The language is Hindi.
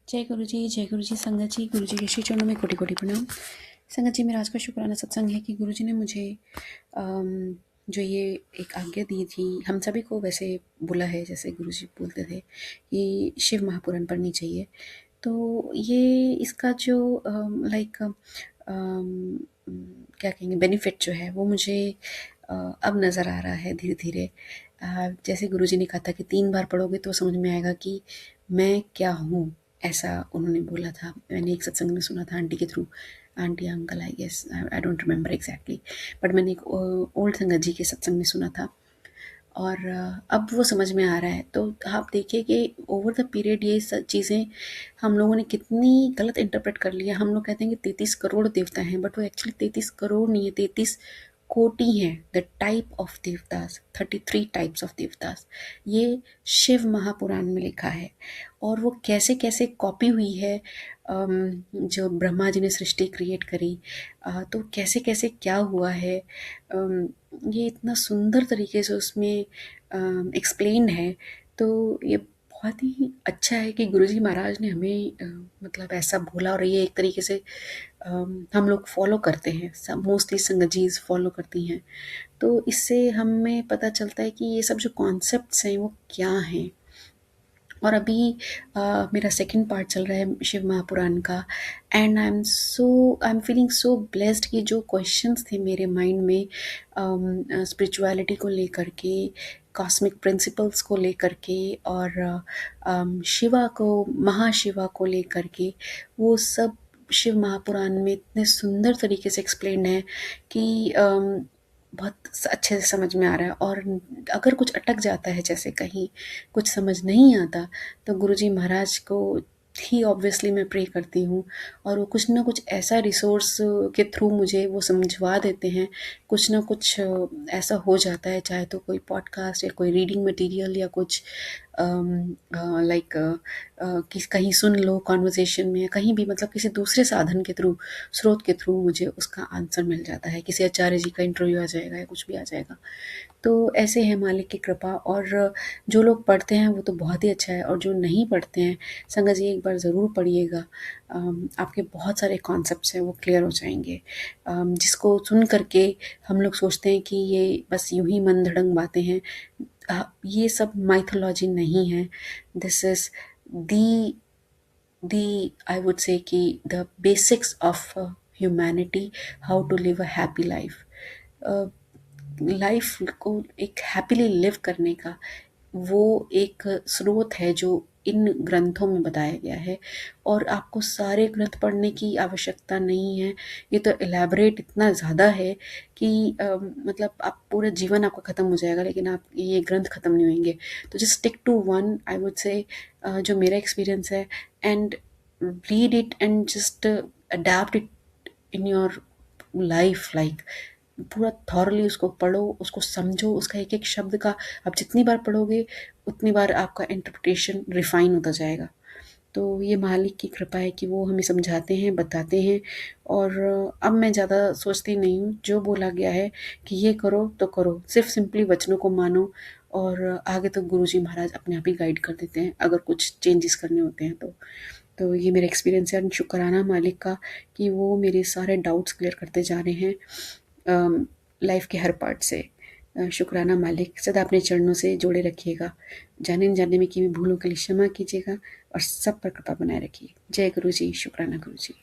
जय गुरु जी संगत जी, गुरु जी के श्री चरणों में कोटि कोटि प्रणाम। संगत जी, मेरा आज का शुक्राना सत्संग है कि गुरु जी ने मुझे जो ये एक आज्ञा दी थी, हम सभी को वैसे बोला है, जैसे गुरु जी बोलते थे कि शिव महापुराण पढ़नी चाहिए। तो ये इसका जो लाइक क्या कहेंगे बेनिफिट जो है वो मुझे अब नज़र आ रहा है धीरे धीरे। जैसे गुरु जी ने कहा था कि 3 बार पढ़ोगे तो समझ में आएगा कि मैं क्या हूँ, ऐसा उन्होंने बोला था। मैंने एक सत्संग में सुना था आंटी के through, aunty uncle I guess, I don't remember exactly, but मैंने एक ओल्ड संगत जी के सत्संग में सुना था और अब वो समझ में आ रहा है। तो आप देखिए कि ओवर द पीरियड ये सब चीज़ें हम लोगों ने कितनी गलत इंटरप्रेट कर लिया। हम लोग कहते हैं कि 33 करोड़ देवता हैं, बट वो एक्चुअली 33 करोड़ नहीं है, 33 कोटि हैं। द टाइप ऑफ देवतास, 33 टाइप्स ऑफ देवतास, ये शिव महापुराण में लिखा है। और वो कैसे कैसे कॉपी हुई है, जो ब्रह्मा जी ने सृष्टि क्रिएट करी, तो कैसे कैसे क्या हुआ है, ये इतना सुंदर तरीके से उसमें एक्सप्लेन है। तो ये बहुत ही अच्छा है कि गुरुजी महाराज ने हमें मतलब ऐसा बोला, और ये एक तरीके से हम लोग फॉलो करते हैं, सब मोस्टली संगजीज फॉलो करती हैं। तो इससे हमें पता चलता है कि ये सब जो कॉन्सेप्ट्स हैं वो क्या हैं। और अभी मेरा सेकंड पार्ट चल रहा है शिव महापुराण का, and I am feeling so blessed कि जो क्वेश्चंस थे मेरे माइंड में स्पिरिचुअलिटी को लेकर के, कॉस्मिक प्रिंसिपल्स को लेकर के, और शिवा को, महाशिवा को लेकर के, वो सब शिव महापुराण में इतने सुंदर तरीके से एक्सप्लेन है कि बहुत अच्छे से समझ में आ रहा है। और अगर कुछ अटक जाता है, जैसे कहीं कुछ समझ नहीं आता, तो गुरुजी महाराज को ही ऑब्वियसली मैं प्रे करती हूँ, और वो कुछ ना कुछ ऐसा रिसोर्स के थ्रू मुझे वो समझवा देते हैं। कुछ ना कुछ ऐसा हो जाता है, चाहे तो कोई पॉडकास्ट या कोई रीडिंग मटेरियल या कुछ लाइक कि कहीं सुन लो कॉन्वर्जेशन में, या कहीं भी, मतलब किसी दूसरे साधन के थ्रू, स्रोत के थ्रू मुझे उसका आंसर मिल जाता है। किसी आचार्य जी का इंटरव्यू आ जाएगा या कुछ भी आ जाएगा। तो ऐसे है मालिक की कृपा। और जो लोग पढ़ते हैं वो तो बहुत ही अच्छा है, और जो नहीं पढ़ते हैं, संगत जी एक बार ज़रूर पढ़िएगा। आपके बहुत सारे कॉन्सेप्ट्स हैं वो क्लियर हो जाएंगे। जिसको सुन करके हम लोग सोचते हैं कि ये बस यूं ही मन धड़ंग बातें हैं, ये सब माइथोलॉजी नहीं है। This is the the I would say कि the basics of humanity, how to live a happy life. Life को एक हैप्पीली लिव करने का वो एक स्रोत है जो इन ग्रंथों में बताया गया है। और आपको सारे ग्रंथ पढ़ने की आवश्यकता नहीं है। ये तो एलैबोरेट इतना ज़्यादा है कि मतलब आप पूरा जीवन आपका ख़त्म हो जाएगा, लेकिन आप ये ग्रंथ ख़त्म नहीं होंगे। तो just stick to one, I would say, जो मेरा एक्सपीरियंस है, and read it and just adapt it in your life. Like पूरा थॉरली उसको पढ़ो, उसको समझो, उसका एक एक शब्द का आप जितनी बार पढ़ोगे उतनी बार आपका इंटरप्रिटेशन रिफाइन होता जाएगा। तो ये मालिक की कृपा है कि वो हमें समझाते हैं, बताते हैं। और अब मैं ज़्यादा सोचती नहीं हूँ, जो बोला गया है कि ये करो तो करो, सिर्फ सिंपली वचनों को मानो, और आगे तो गुरुजी महाराज अपने आप ही गाइड कर देते हैं अगर कुछ चेंजेस करने होते हैं तो ये मेरा एक्सपीरियंस है। शुक्राना मालिक का कि वो मेरे सारे डाउट्स क्लियर करते जा रहे हैं लाइफ के हर पार्ट से। शुक्राना मालिक, सदा अपने चरणों से जोड़े रखिएगा। जाने न जाने में की भी भूलों के लिए क्षमा कीजिएगा, और सब पर कृपा बनाए रखिए। जय गुरु जी, शुक्राना गुरु जी।